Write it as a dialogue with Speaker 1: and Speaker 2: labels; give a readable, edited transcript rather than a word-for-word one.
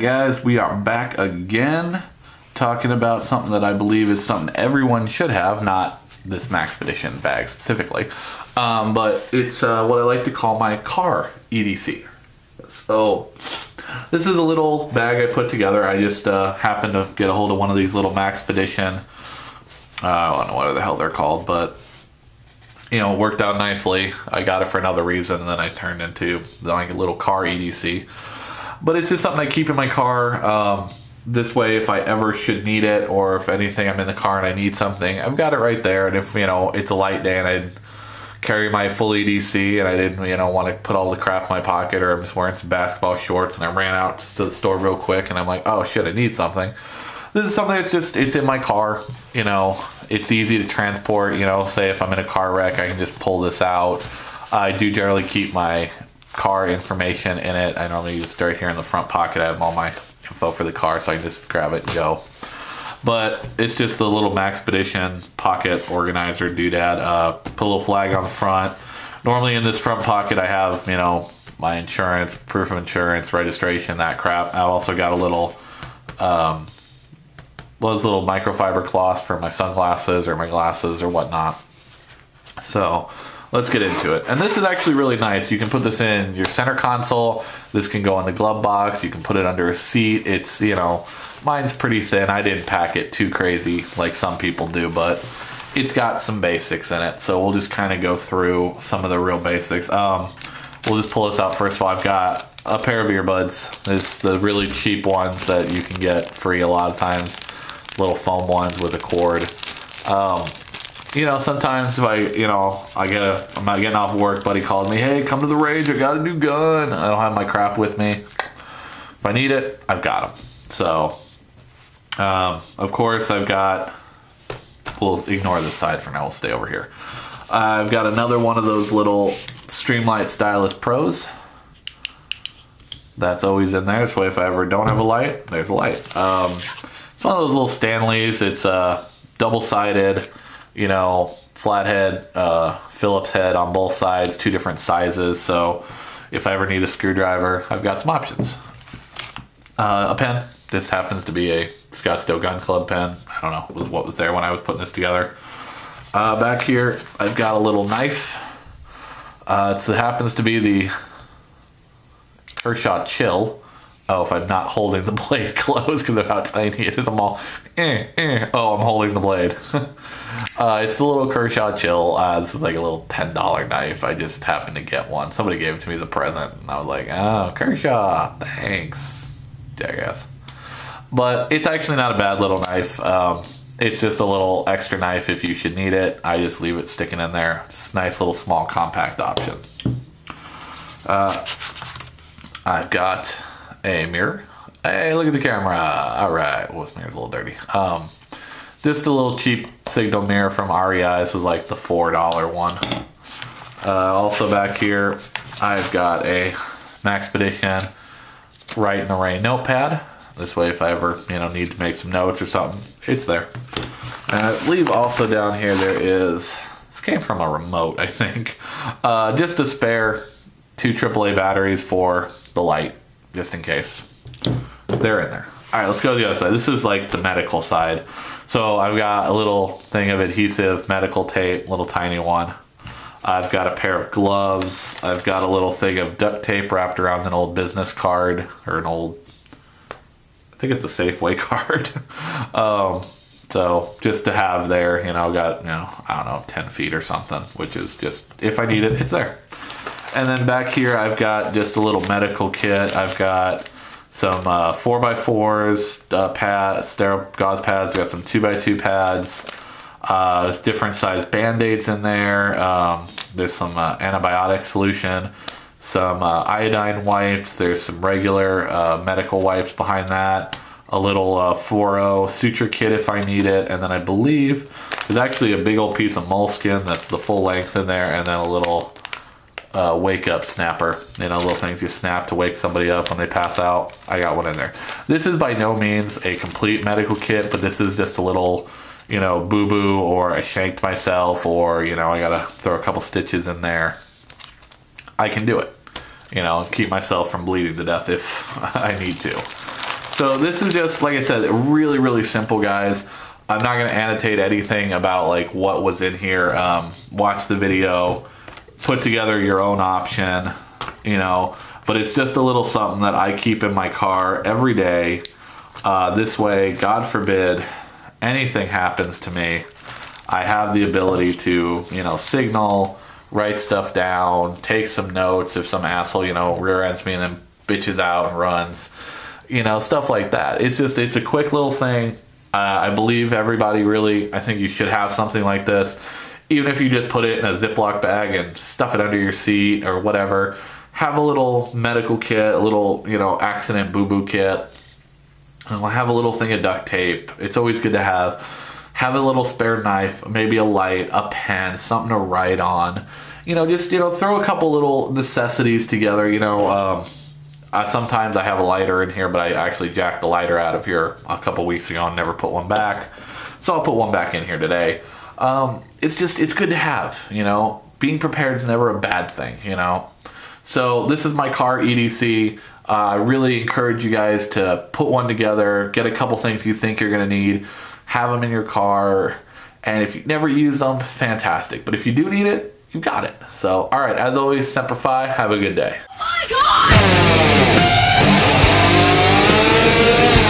Speaker 1: guys, we are back again talking about something that I believe is something everyone should have, not this Maxpedition bag specifically, but it's what I like to call my car EDC. So this is a little bag I put together. I just happened to get a hold of one of these little Maxpedition, I don't know what the hell they're called, but you know, it worked out nicely. I got it for another reason, and then I turned into like a little car EDC. But it's just something I keep in my car. This way, if I ever should need it, or if anything, I'm in the car and I need something, I've got it right there. And if, you know, it's a light day and I'd carry my full EDC and I didn't, you know, want to put all the crap in my pocket, or I'm just wearing some basketball shorts and I ran out to the store real quick and I'm like, oh shit, I need something. This is something that's just, it's in my car, you know, it's easy to transport, you know, say if I'm in a car wreck, I can just pull this out. I do generally keep my car information in it. I normally use right here in the front pocket. I have all my info for the car, so I can just grab it and go. But it's just a little Maxpedition pocket organizer doodad. Put a little flag on the front. Normally in this front pocket I have, you know, my insurance, proof of insurance, registration, that crap. I've also got a little those little microfiber cloths for my sunglasses or my glasses or whatnot. So let's get into it. And this is actually really nice. You can put this in your center console. This can go in the glove box. You can put it under a seat. It's, you know, mine's pretty thin. I didn't pack it too crazy like some people do, but it's got some basics in it. So we'll just kind of go through some of the real basics. We'll just pull this out first of all. I've got a pair of earbuds. It's the really cheap ones that you can get free a lot of times. Little foam ones with a cord. You know, sometimes if I'm not getting off work, buddy called me, hey, come to the range, I got a new gun. I don't have my crap with me. If I need it, I've got them. So, of course, I've got, we'll ignore this side for now, we'll stay over here. I've got another one of those little Streamlight Stylus Pros. That's always in there, so if I ever don't have a light, there's a light. It's one of those little Stanleys. It's double-sided, you know, flathead, Phillips head on both sides, 2 different sizes. So if I ever need a screwdriver, I've got some options. A pen. This happens to be a Scottsdale Gun Club pen. I don't know what was there when I was putting this together. Back here, I've got a little knife. It happens to be the Kershaw Chill. Oh, if I'm not holding the blade close because of how tiny it is, I'm all, oh, I'm holding the blade. It's a little Kershaw Chill. This is like a little $10 knife. I just happened to get one. Somebody gave it to me as a present, and I was like, oh, Kershaw, thanks, jackass. But it's actually not a bad little knife. It's just a little extra knife if you should need it. I just leave it sticking in there. It's a nice little small compact option. I've got a mirror. Hey, look at the camera. All right. Well, this mirror's a little dirty. Just a little cheap signal mirror from REI. This was like the $4 one. Also back here, I've got a Maxpedition Write in the Rain notepad. This way, if I ever, you know, need to make some notes or something, it's there. And I believe also down here there is, this came from a remote, I think. Just a spare 2 AAA batteries for the light, just in case. They're in there. All right, let's go to the other side. This is like the medical side. So I've got a little thing of adhesive medical tape, little tiny one. I've got a pair of gloves. I've got a little thing of duct tape wrapped around an old business card, or an old, I think it's a Safeway card. So just to have there, you know, got, you know, I don't know, 10 feet or something, which is just, if I need it, it's there. And then back here, I've got just a little medical kit. I've got some 4x4s, pads, sterile gauze pads. I've got some 2x2 pads. There's different size Band-Aids in there. There's some antibiotic solution, some iodine wipes. There's some regular medical wipes behind that. A little 4.0 suture kit if I need it. And then I believe there's actually a big old piece of moleskin that's the full length in there. And then a little wake up snapper, you know, little things you snap to wake somebody up when they pass out. I got one in there. This is by no means a complete medical kit, but this is just a little, you know, boo-boo, or I shanked myself, or, you know, I gotta throw a couple stitches in there. I can do it, you know, keep myself from bleeding to death if I need to. So this is just, like I said, really, really simple, guys. I'm not going to annotate anything about like what was in here. Watch the video, put together your own option, you know, but it's just a little something that I keep in my car every day. This way, God forbid anything happens to me, I have the ability to, you know, signal, write stuff down, take some notes if some asshole, you know, rear ends me and then bitches out and runs, you know, stuff like that. It's just, it's a quick little thing. I believe everybody really, I think you should have something like this. Even if you just put it in a Ziploc bag and stuff it under your seat or whatever, have a little medical kit, a little, you know, accident boo-boo kit. Have a little thing of duct tape. It's always good to have a little spare knife, maybe a light, a pen, something to write on. You know, just, you know, throw a couple little necessities together. You know, sometimes I have a lighter in here, but I actually jacked the lighter out of here a couple weeks ago and never put one back. So I'll put one back in here today. It's just, it's good to have, you know. Being prepared is never a bad thing, you know. So this is my car EDC. I really encourage you guys to put one together, get a couple things you think you're going to need, have them in your car, and if you never use them, fantastic. But if you do need it, you got it. So, all right, as always, Semper Fi, have a good day.
Speaker 2: Oh my God!